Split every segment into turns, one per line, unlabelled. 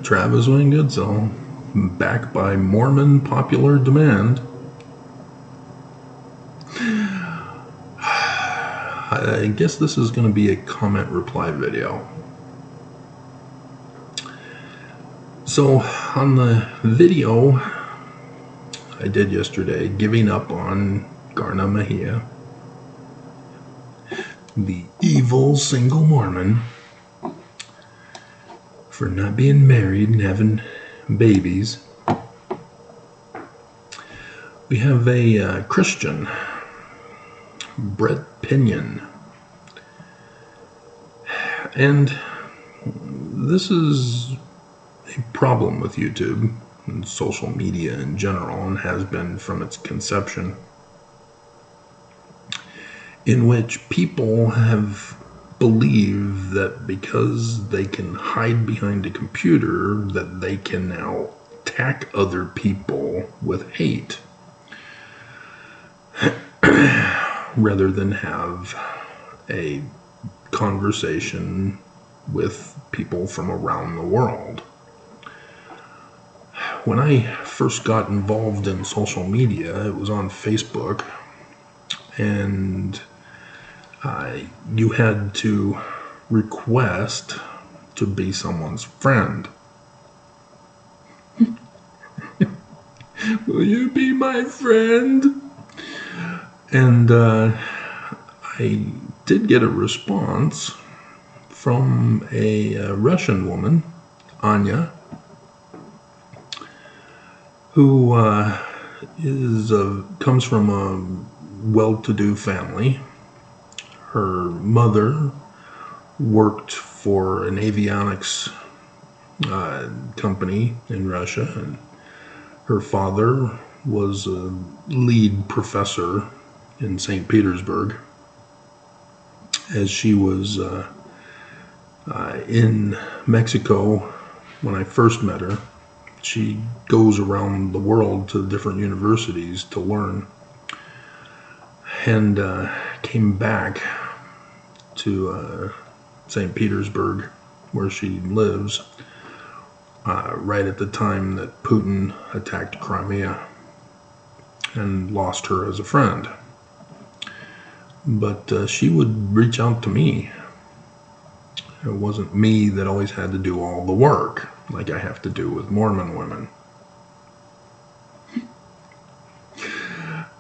Travis Wingoodsall, back by Mormon popular demand. I guess this is going to be a comment reply video. So on the video I did yesterday, giving up on Garna Mejia, the evil single Mormon, for not being married and having babies, we have a Christian, Brett Pinion. And this is a problem with YouTube and social media in general, and has been from its conception, in which people have believed that because they can hide behind a computer, that they can now attack other people with hate rather than have a conversation with people from around the world. When I first got involved in social media, it was on Facebook, and you had to request to be someone's friend. Will you be my friend? And I did get a response from a Russian woman, Anya, who comes from a well-to-do family. Her mother worked for an avionics company in Russia, and her father was a lead professor in St. Petersburg. As she was in Mexico when I first met her, she goes around the world to different universities to learn, and came back to St. Petersburg, where she lives, right at the time that Putin attacked Crimea, and lost her as a friend. But she would reach out to me. It wasn't me that always had to do all the work, like I have to do with Mormon women.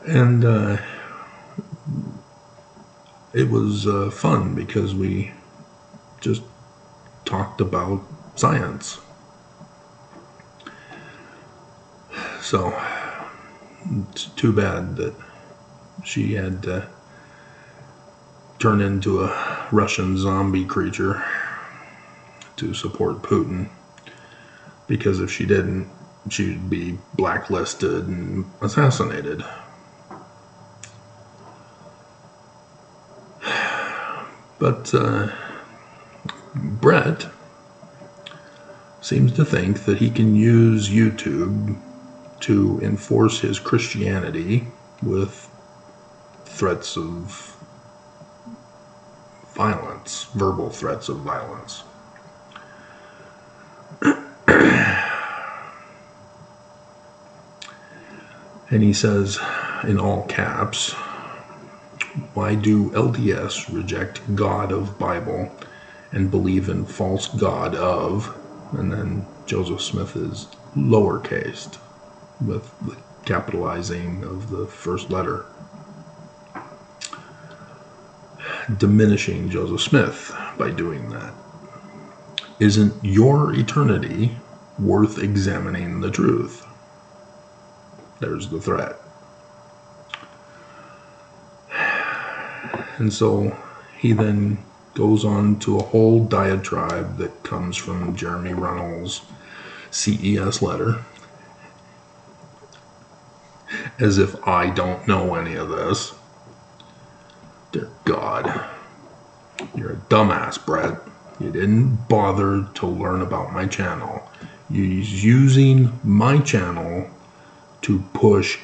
And it was fun because we just talked about science. So it's too bad that she had to turn into a Russian zombie creature to support Putin, because if she didn't, she'd be blacklisted and assassinated. But Brett seems to think that he can use YouTube to enforce his Christianity with threats of violence, verbal threats of violence. And he says, in all caps, "Why do LDS reject God of Bible and believe in false God of," and then Joseph Smith is lowercased with the capitalizing of the first letter, diminishing Joseph Smith by doing that. "Isn't your eternity worth examining the truth?" There's the threat. And so he then goes on to a whole diatribe that comes from Jeremy Reynolds' CES letter, as if I don't know any of this. Dear God, you're a dumbass, Brett. You didn't bother to learn about my channel. You're using my channel to push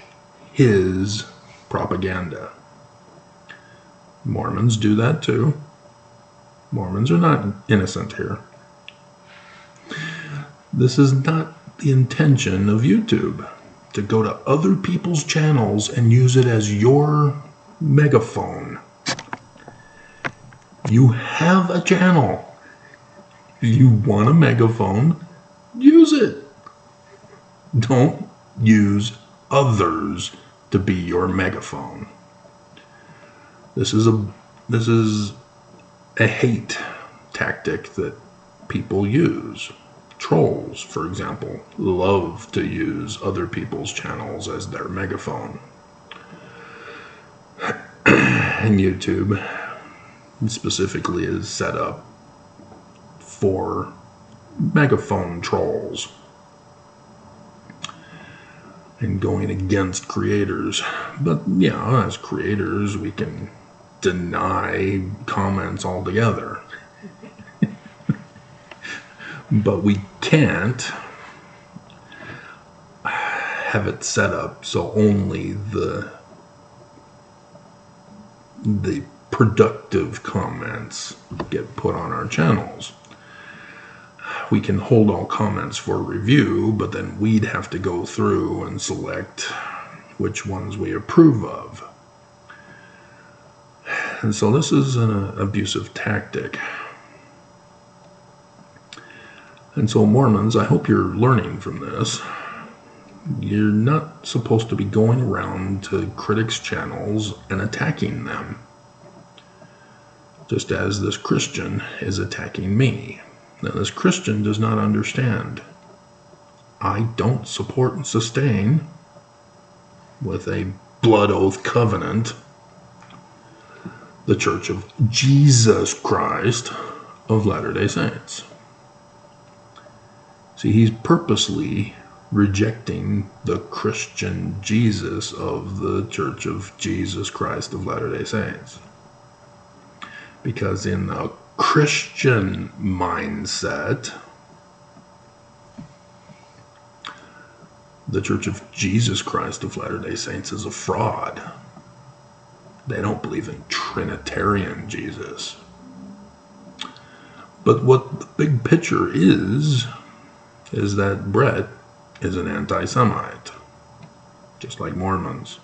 his propaganda. Mormons do that too. Mormons are not innocent here. This is not the intention of YouTube, to go to other people's channels and use it as your megaphone. You have a channel. If you want a megaphone, use it. Don't use others to be your megaphone. This is a hate tactic that people use. Trolls, for example, love to use other people's channels as their megaphone. And YouTube specifically is set up for megaphone trolls and going against creators. But yeah, as creators, we can deny comments altogether. But we can't have it set up so only the productive comments get put on our channels. We can hold all comments for review, but then we'd have to go through and select which ones we approve of. And so this is an abusive tactic. And so Mormons, I hope you're learning from this. You're not supposed to be going around to critics' channels and attacking them, just as this Christian is attacking me. Now, this Christian does not understand. I don't support and sustain, with a blood oath covenant, the Church of Jesus Christ of Latter-day Saints. See, he's purposely rejecting the Christian Jesus of the Church of Jesus Christ of Latter-day Saints. Because in the Christian mindset, the Church of Jesus Christ of Latter-day Saints is a fraud. They don't believe in Trinitarian Jesus. But what the big picture is that Brett is an anti-Semite, just like Mormons.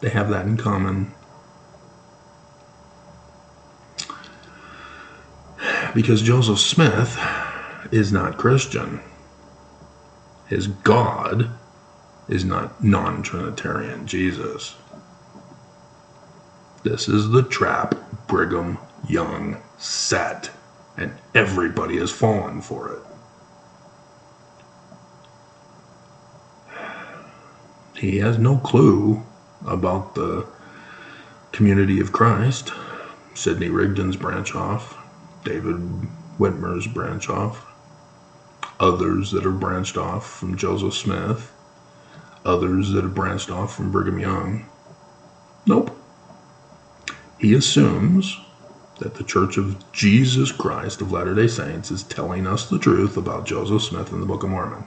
They have that in common. Because Joseph Smith is not Christian. His God is not non-Trinitarian Jesus. This is the trap Brigham Young set, and everybody has fallen for it. He has no clue about the Community of Christ, Sidney Rigdon's branch off, David Whitmer's branch off, others that have branched off from Joseph Smith, others that have branched off from Brigham Young. Nope. He assumes that the Church of Jesus Christ of Latter-day Saints is telling us the truth about Joseph Smith in the Book of Mormon.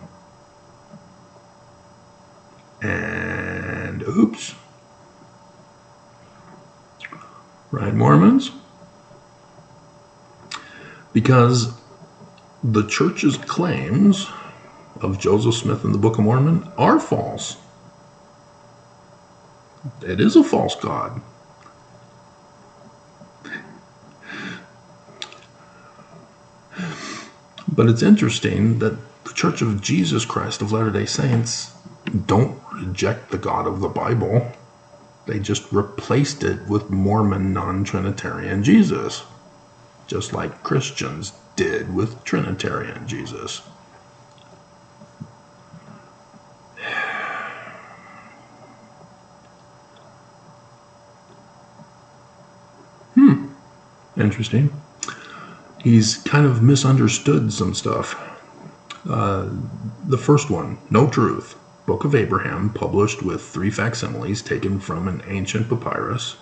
And oops. Right, Mormons? Because the church's claims of Joseph Smith in the Book of Mormon are false. It is a false god. But it's interesting that the Church of Jesus Christ of Latter-day Saints don't reject the God of the Bible. They just replaced it with Mormon non-Trinitarian Jesus, just like Christians did with Trinitarian Jesus. Interesting. He's kind of misunderstood some stuff. The first one, No Truth, Book of Abraham, published with 3 facsimiles taken from an ancient papyrus.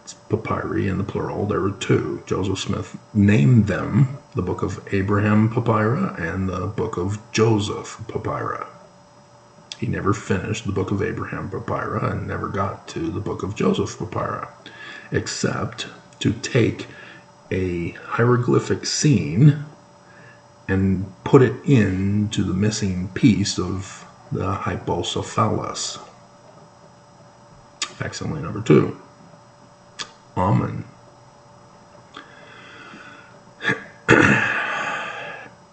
It's papyri in the plural. There were 2. Joseph Smith named them the Book of Abraham Papyra and the Book of Joseph Papyra. He never finished the Book of Abraham Papyra and never got to the Book of Joseph Papyra, except to take a hieroglyphic scene and put it into the missing piece of the hypocephalus. Facsimile number 2. Amen.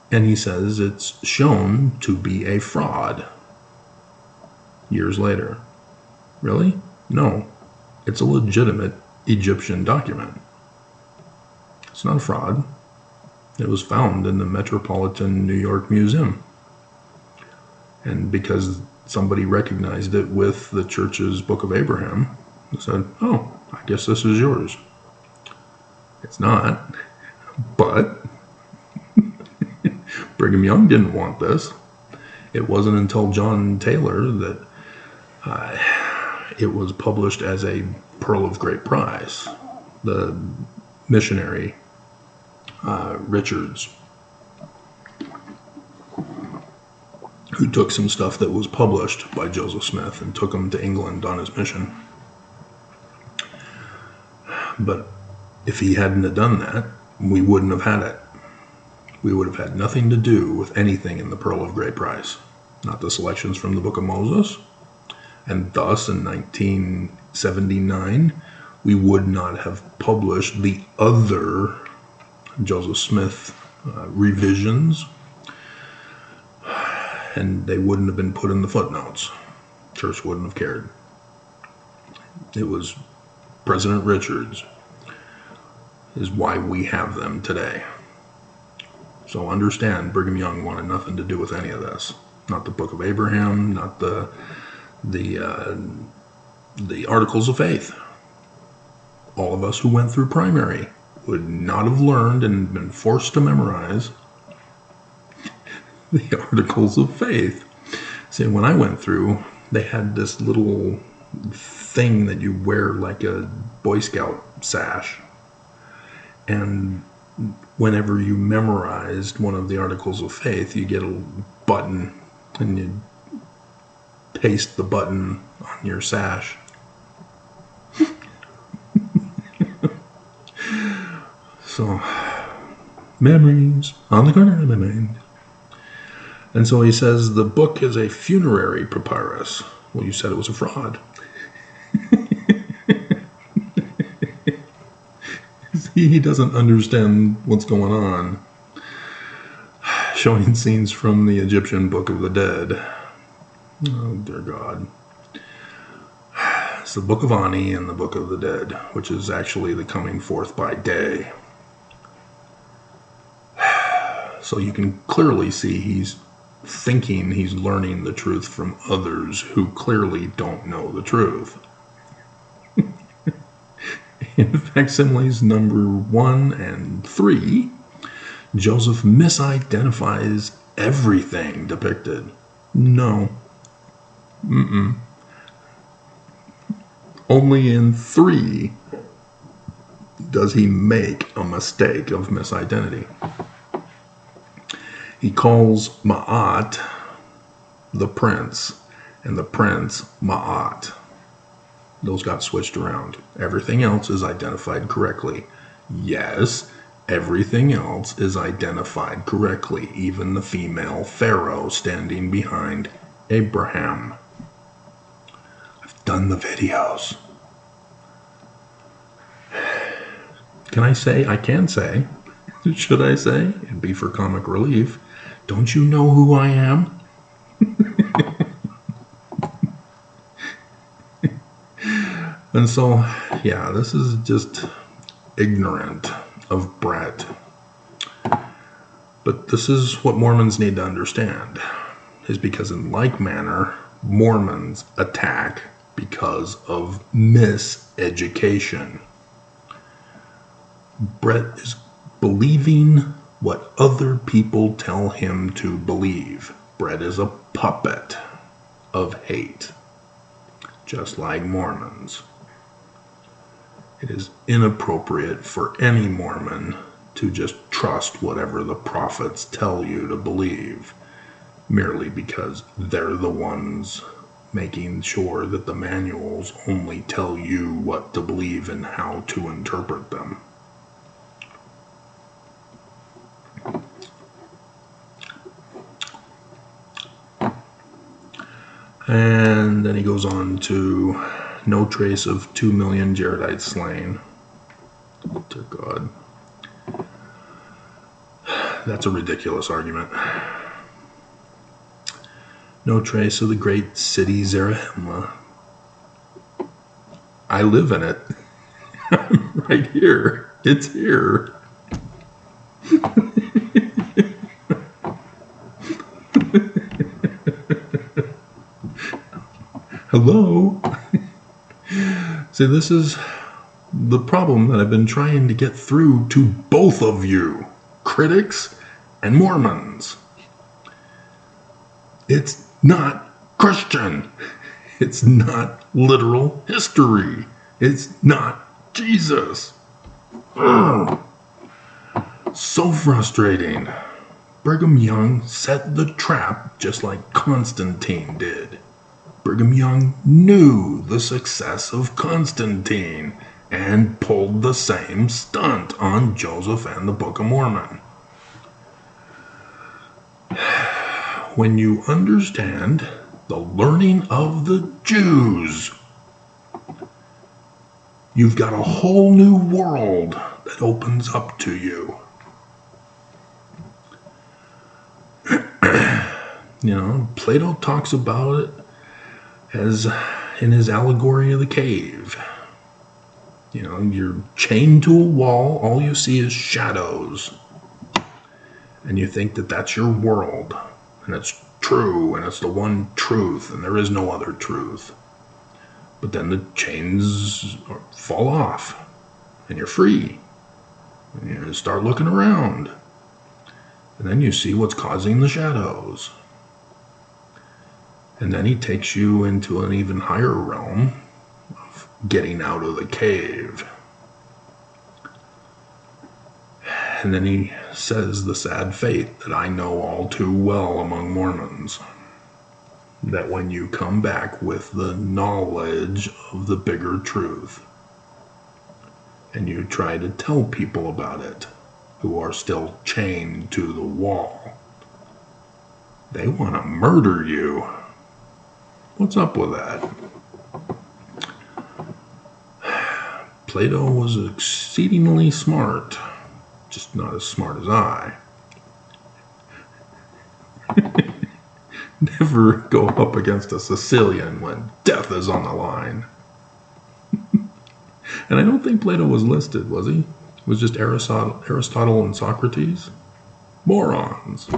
And he says it's shown to be a fraud years later. Really? No. It's a legitimate Egyptian document. It's not a fraud. It was found in the Metropolitan New York Museum. And because somebody recognized it with the church's Book of Abraham, they said, oh, I guess this is yours. It's not. But Brigham Young didn't want this. It wasn't until John Taylor that it was published as a pearl of great price. The missionary Richards, who took some stuff that was published by Joseph Smith and took them to England on his mission. But if he hadn't have done that, we wouldn't have had it. We would have had nothing to do with anything in the Pearl of Great Price. Not the selections from the Book of Moses. And thus, in 1979, we would not have published the other Joseph Smith revisions, and they wouldn't have been put in the footnotes. Church wouldn't have cared. It was President Richards is why we have them today. So understand, Brigham Young wanted nothing to do with any of this. Not the Book of Abraham, not the Articles of Faith. All of us who went through primary would not have learned and been forced to memorize the Articles of Faith. See, when I went through, they had this little thing that you wear like a Boy Scout sash. And whenever you memorized one of the Articles of Faith, you get a button and you paste the button on your sash. So, memories on the corner of my mind. And so he says the book is a funerary papyrus. Well, you said it was a fraud. See, he doesn't understand what's going on. Showing scenes from the Egyptian Book of the Dead. Oh, dear God. It's the Book of Ani and the Book of the Dead, which is actually the coming forth by day. So you can clearly see he's thinking he's learning the truth from others who clearly don't know the truth. In facsimiles number 1 and 3, Joseph misidentifies everything depicted. No. Only in 3 does he make a mistake of misidentity. He calls Ma'at the prince, and the prince Ma'at. Those got switched around. Everything else is identified correctly. Yes, everything else is identified correctly, even the female pharaoh standing behind Abraham. I've done the videos. Can I say? I can say. Should I say? It'd be for comic relief. Don't you know who I am? And so, yeah, this is just ignorant of Brett. But this is what Mormons need to understand, is because in like manner, Mormons attack because of miseducation. Brett is believing what other people tell him to believe. Brett is a puppet of hate, just like Mormons. It is inappropriate for any Mormon to just trust whatever the prophets tell you to believe, merely because they're the ones making sure that the manuals only tell you what to believe and how to interpret them. And then he goes on to no trace of 2 million Jaredites slain. Dear God. That's a ridiculous argument. No trace of the great city Zarahemla. I live in it. I'm right here. It's here. Hello? See, this is the problem that I've been trying to get through to both of you, critics and Mormons. It's not Christian. It's not literal history. It's not Jesus. Ugh. So frustrating. Brigham Young set the trap just like Constantine did. Brigham Young knew the success of Constantine and pulled the same stunt on Joseph and the Book of Mormon. When you understand the learning of the Jews, you've got a whole new world that opens up to you. You know, Plato talks about it as in his allegory of the cave. You know, you're chained to a wall, all you see is shadows. And you think that that's your world, and it's true, and it's the one truth, and there is no other truth. But then the chains fall off, and you're free. And you start looking around. And then you see what's causing the shadows. And then he takes you into an even higher realm of getting out of the cave. And then he says the sad fate that I know all too well among Mormons. That when you come back with the knowledge of the bigger truth, and you try to tell people about it, who are still chained to the wall, they want to murder you. What's up with that? Plato was exceedingly smart, just not as smart as I. Never go up against a Sicilian when death is on the line. And I don't think Plato was listed, was he? It was just Aristotle and Socrates? Morons.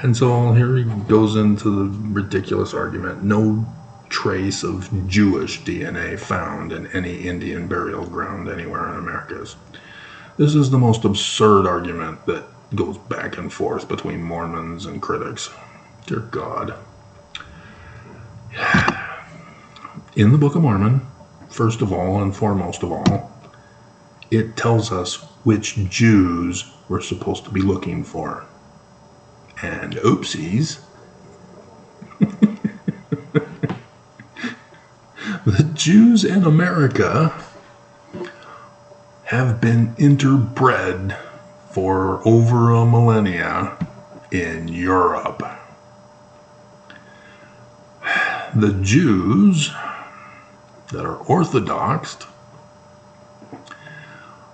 And so here he goes into the ridiculous argument. No trace of Jewish DNA found in any Indian burial ground anywhere in Americas. This is the most absurd argument that goes back and forth between Mormons and critics. Dear God. In the Book of Mormon, first of all and foremost of all, it tells us which Jews we're supposed to be looking for. And oopsies, the Jews in America have been interbred for over a millennia in Europe. The Jews that are Orthodox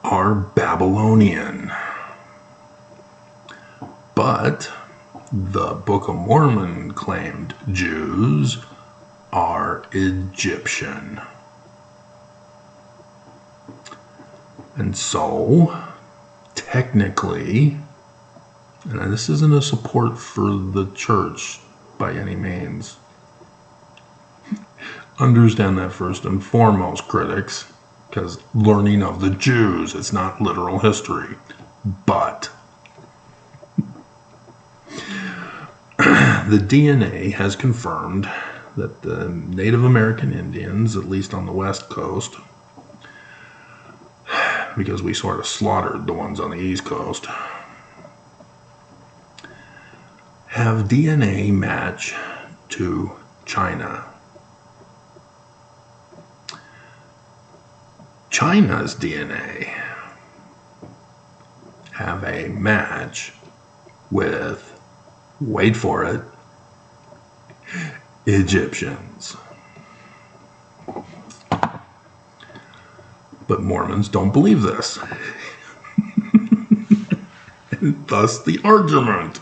are Babylonian. But the Book of Mormon claimed Jews are Egyptian. And so, technically, and this isn't a support for the church by any means. Understand that first and foremost, critics, because learning of the Jews, it's not literal history. But the DNA has confirmed that the Native American Indians, at least on the West Coast, because we sort of slaughtered the ones on the East Coast, have DNA match to China. China's DNA have a match with Wait for it. Egyptians. But Mormons don't believe this. And thus the argument.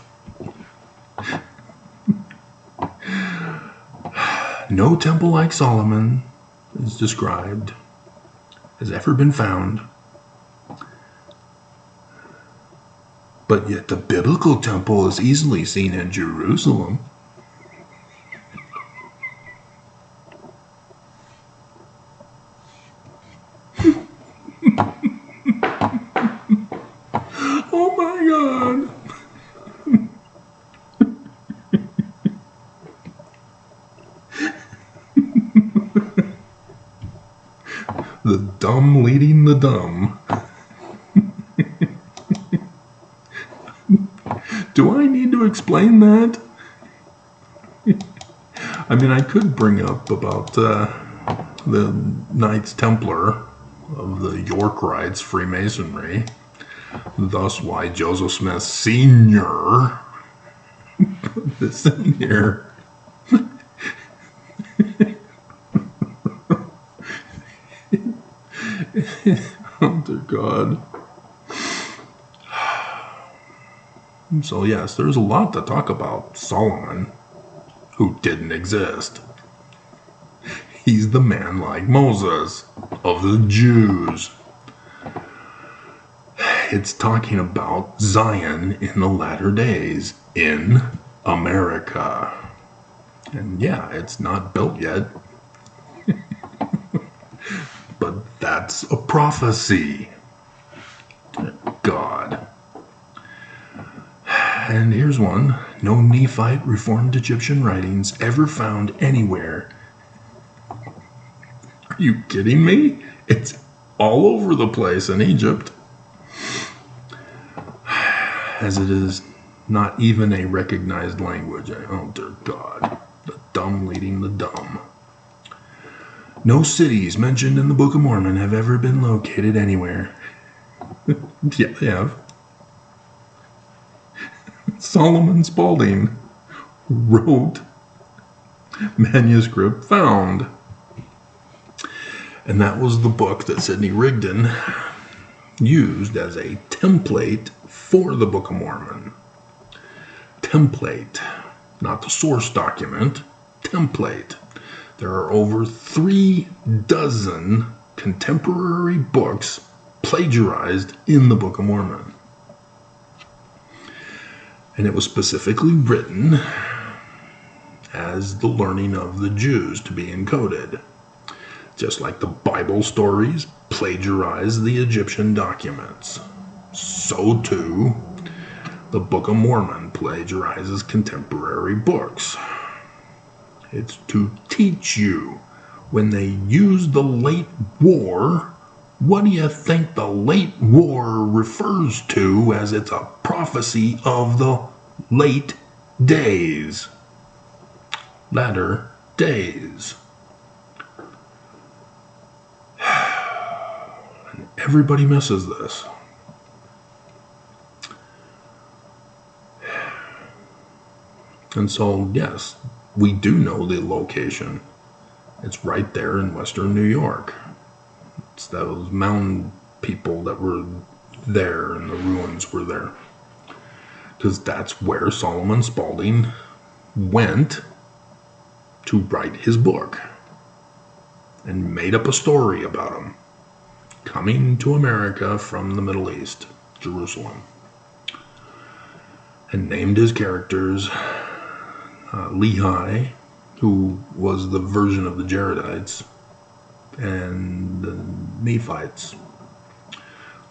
No temple like Solomon is described, has ever been found. But yet the biblical temple is easily seen in Jerusalem. Oh my God. The dumb leading the dumb. Do I need to explain that? I mean, I could bring up about the Knights Templar of the York Rites Freemasonry. Thus why Joseph Smith Sr. put this in here. Oh, dear God. So yes, there's a lot to talk about Solomon, who didn't exist. He's the man like Moses of the Jews. It's talking about Zion in the latter days in America. And yeah, it's not built yet. But that's a prophecy. God. And here's one. No Nephite Reformed Egyptian writings ever found anywhere. Are you kidding me? It's all over the place in Egypt. As it is not even a recognized language. Oh, dear God. The dumb leading the dumb. No cities mentioned in the Book of Mormon have ever been located anywhere. Yeah, they have. Solomon Spaulding wrote manuscript found. And that was the book that Sidney Rigdon used as a template for the Book of Mormon. Template, not the source document, template. There are over 36 contemporary books plagiarized in the Book of Mormon. And it was specifically written as the learning of the Jews to be encoded. Just like the Bible stories plagiarize the Egyptian documents, so too the Book of Mormon plagiarizes contemporary books. It's to teach you when they use the late war. What do you think the late war refers to as it's a prophecy of the late days? Latter days. And everybody misses this. And so, yes, we do know the location. It's right there in western New York. It's those mountain people that were there and the ruins were there. Because that's where Solomon Spaulding went to write his book. And made up a story about him coming to America from the Middle East, Jerusalem. And named his characters Lehi, who was the version of the Jaredites, and the Nephites,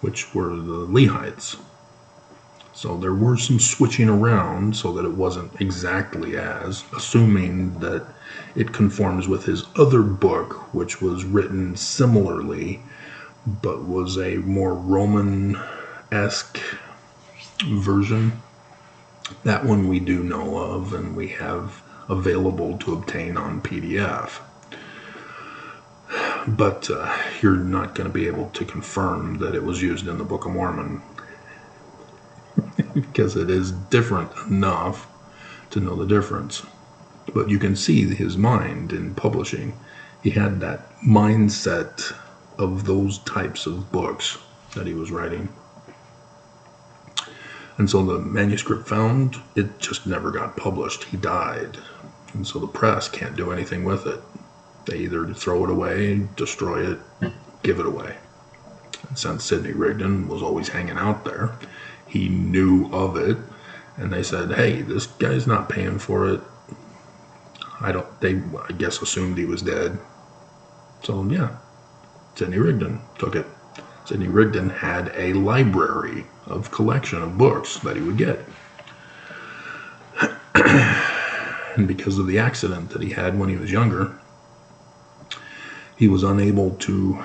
which were the Lehites. So there were some switching around so that it wasn't exactly as, assuming that it conforms with his other book, which was written similarly, but was a more Roman-esque version. That one we do know of, and we have available to obtain on PDF. But you're not going to be able to confirm that it was used in the Book of Mormon because it is different enough to know the difference. But you can see his mind in publishing. He had that mindset of those types of books that he was writing. And so the manuscript found, it just never got published. He died. And so the press can't do anything with it. They either throw it away, destroy it, give it away. And since Sidney Rigdon was always hanging out there, he knew of it. And they said, hey, this guy's not paying for it. They assumed he was dead. So yeah, Sidney Rigdon took it. Sidney Rigdon had a library of collection of books that he would get. And because of the accident that he had when he was younger, he was unable to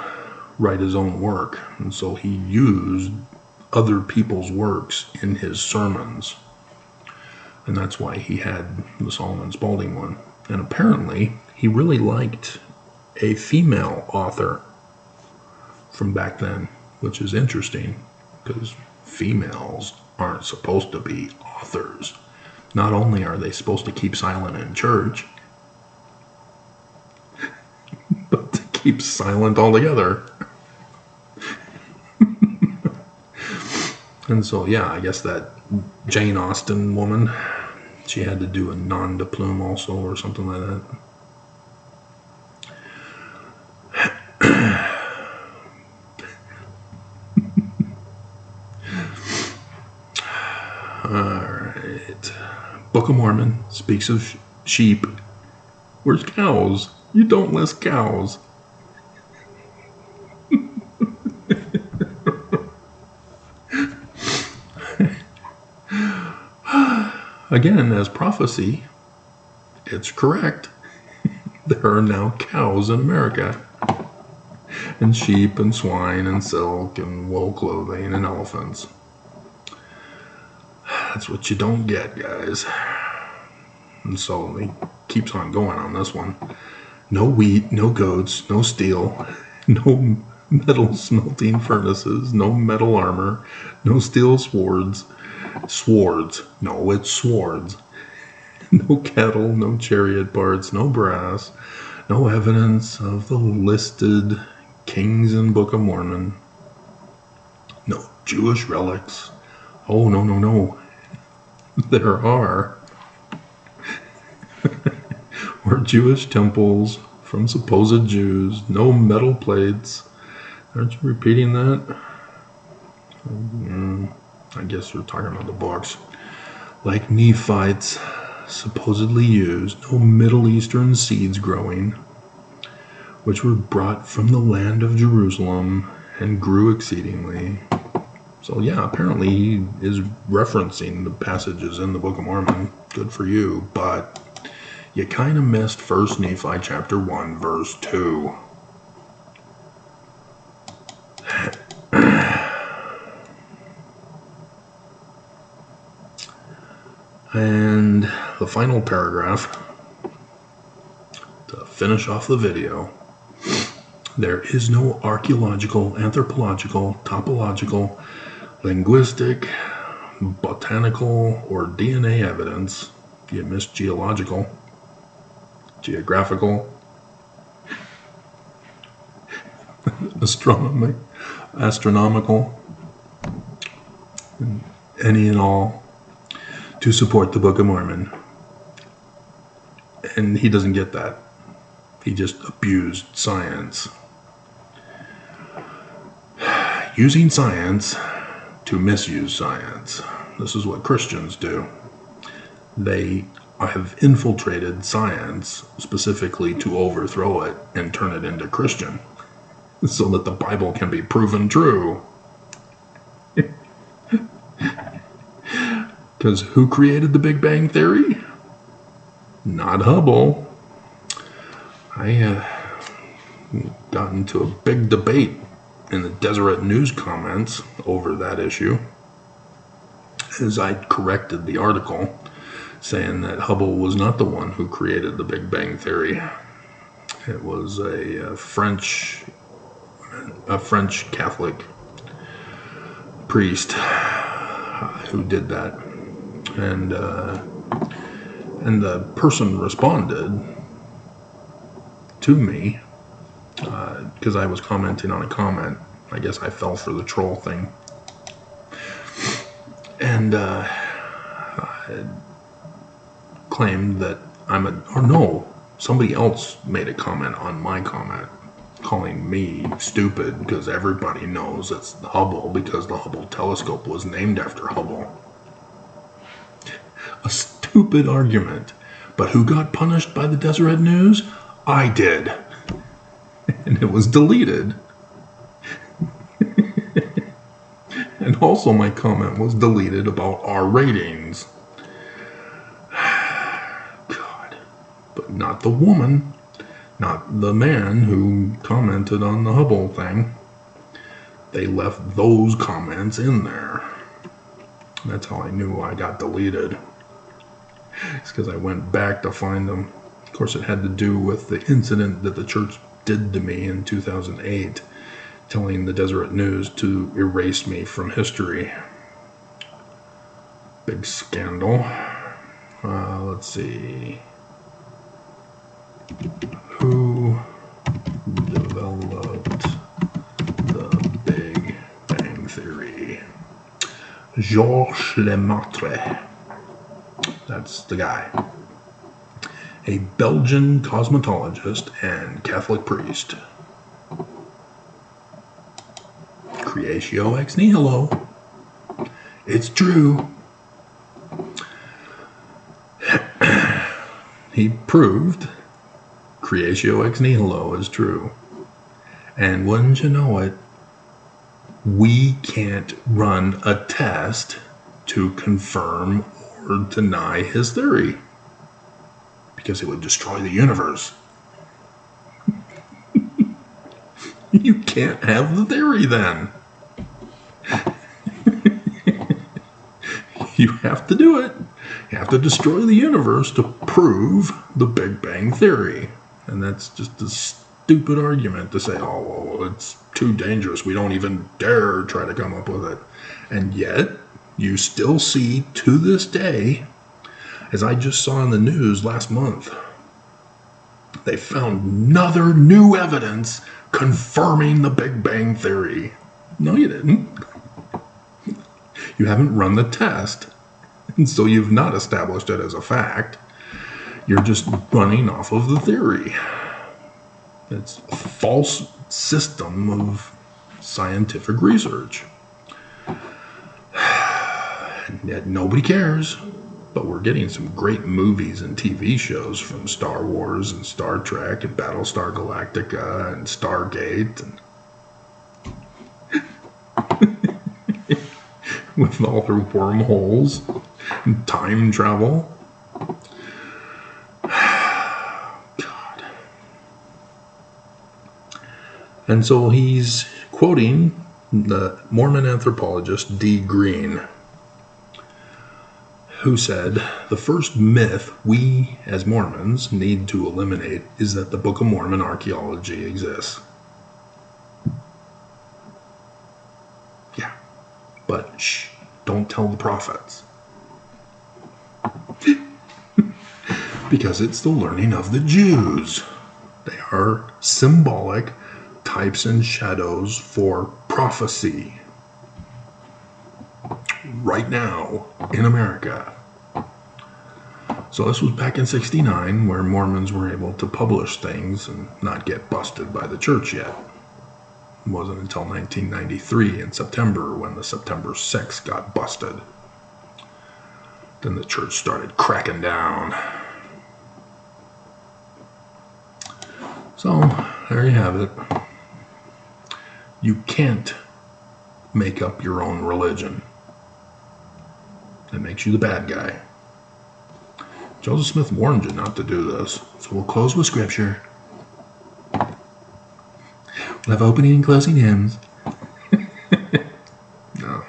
write his own work. And so he used other people's works in his sermons. And that's why he had the Solomon Spaulding one. And apparently, he really liked a female author from back then, which is interesting because females aren't supposed to be authors. Not only are they supposed to keep silent in church, but to keep silent altogether. And so, yeah, I guess that Jane Austen woman, she had to do a nom de plume also or something like that. Alright. Book of Mormon speaks of sheep. Where's cows? You don't list cows. Again, as prophecy, it's correct. There are now cows in America. And sheep and swine and silk and wool clothing and elephants. That's what you don't get, guys. And so he keeps on going on this one. No wheat, no goats, no steel, no metal smelting furnaces, no metal armor, no steel swords. Swords. No, it's swords. No cattle, no chariot parts, no brass, no evidence of the listed kings in Book of Mormon. No Jewish relics. Oh, no. There are. Or Jewish temples from supposed Jews. No metal plates. Aren't you repeating that? I guess you're talking about the books. Like Nephites supposedly used. No Middle Eastern seeds growing, which were brought from the land of Jerusalem and grew exceedingly. So yeah, apparently he is referencing the passages in the Book of Mormon. Good for you, but you kind of missed 1 Nephi chapter 1, verse 2. And the final paragraph, to finish off the video, there is no archaeological, anthropological, topological, linguistic, botanical, or DNA evidence. You missed geological, geographical, astronomical, any and all, to support the Book of Mormon. And he doesn't get that. He just abused science. Using science to misuse science. This is what Christians do. They have infiltrated science specifically to overthrow it and turn it into Christian, so that the Bible can be proven true. Because who created the Big Bang Theory? Not Hubble. I got into a big debate in the Deseret News comments over that issue, as I corrected the article saying that Hubble was not the one who created the Big Bang Theory. It was a French Catholic priest who did that. And And the person responded to me because I was commenting on a comment. I guess I fell for the troll thing. And I claimed that somebody else made a comment on my comment, calling me stupid because everybody knows it's Hubble because the Hubble telescope was named after Hubble. A stupid argument. But who got punished by the Deseret News? I did. And it was deleted. And also my comment was deleted about our ratings. God. But not the woman. Not the man who commented on the Hubble thing. They left those comments in there. That's how I knew I got deleted. It's because I went back to find them. Of course, it had to do with the incident that the church did to me in 2008, telling the Deseret News to erase me from history. Big scandal. Let's see. Who developed the Big Bang Theory? Georges Lemaitre. That's the guy. A Belgian cosmologist and Catholic priest. Creatio ex nihilo. It's true. He proved Creatio ex nihilo is true. And wouldn't you know it, we can't run a test to confirm or deny his theory because it would destroy the universe. You can't have the theory then. You have to do it. You have to destroy the universe to prove the Big Bang Theory. And that's just a stupid argument to say, oh, well, it's too dangerous. We don't even dare try to come up with it. And yet, you still see to this day, as I just saw in the news last month, they found another new evidence confirming the Big Bang Theory. No, you didn't. You haven't run the test, and so you've not established it as a fact. You're just running off of the theory. It's a false system of scientific research. And yet nobody cares. But we're getting some great movies and TV shows from Star Wars and Star Trek and Battlestar Galactica and Stargate and with all their wormholes and time travel. God. And so he's quoting the Mormon anthropologist D. Green, who said, the first myth we, as Mormons, need to eliminate is that the Book of Mormon archaeology exists. Yeah, but shh, don't tell the prophets. Because it's the learning of the Jews. They are symbolic types and shadows for prophecy. Right now in America. So this was back in '69 where Mormons were able to publish things and not get busted by the church yet. It wasn't until 1993 in September when the September 6th got busted. Then the church started cracking down. So there you have it. You can't make up your own religion. That makes you the bad guy. Joseph Smith warned you not to do this. So we'll close with scripture. We'll have opening and closing hymns. No.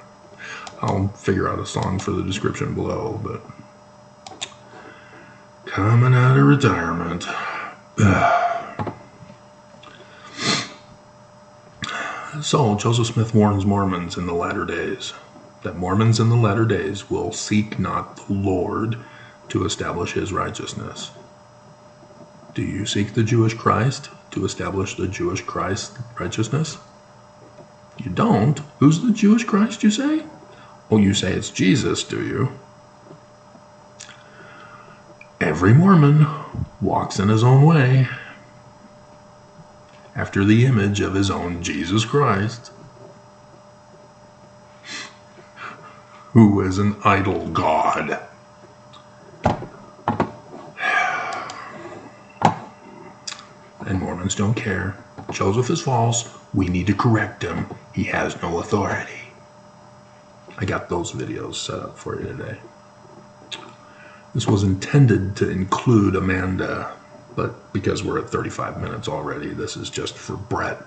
I'll figure out a song for the description below, but coming out of retirement. So Joseph Smith warns Mormons in the latter days that Mormons in the latter days will seek not the Lord to establish his righteousness. Do you seek the Jewish Christ to establish the Jewish Christ righteousness? You don't? Who's the Jewish Christ, you say? Oh, you say it's Jesus, do you? Every Mormon walks in his own way, after the image of his own Jesus Christ, who is an idol god. And Mormons don't care. Joseph is false. We need to correct him. He has no authority. I got those videos set up for you today. This was intended to include Amanda, but because we're at 35 minutes already, this is just for Brett.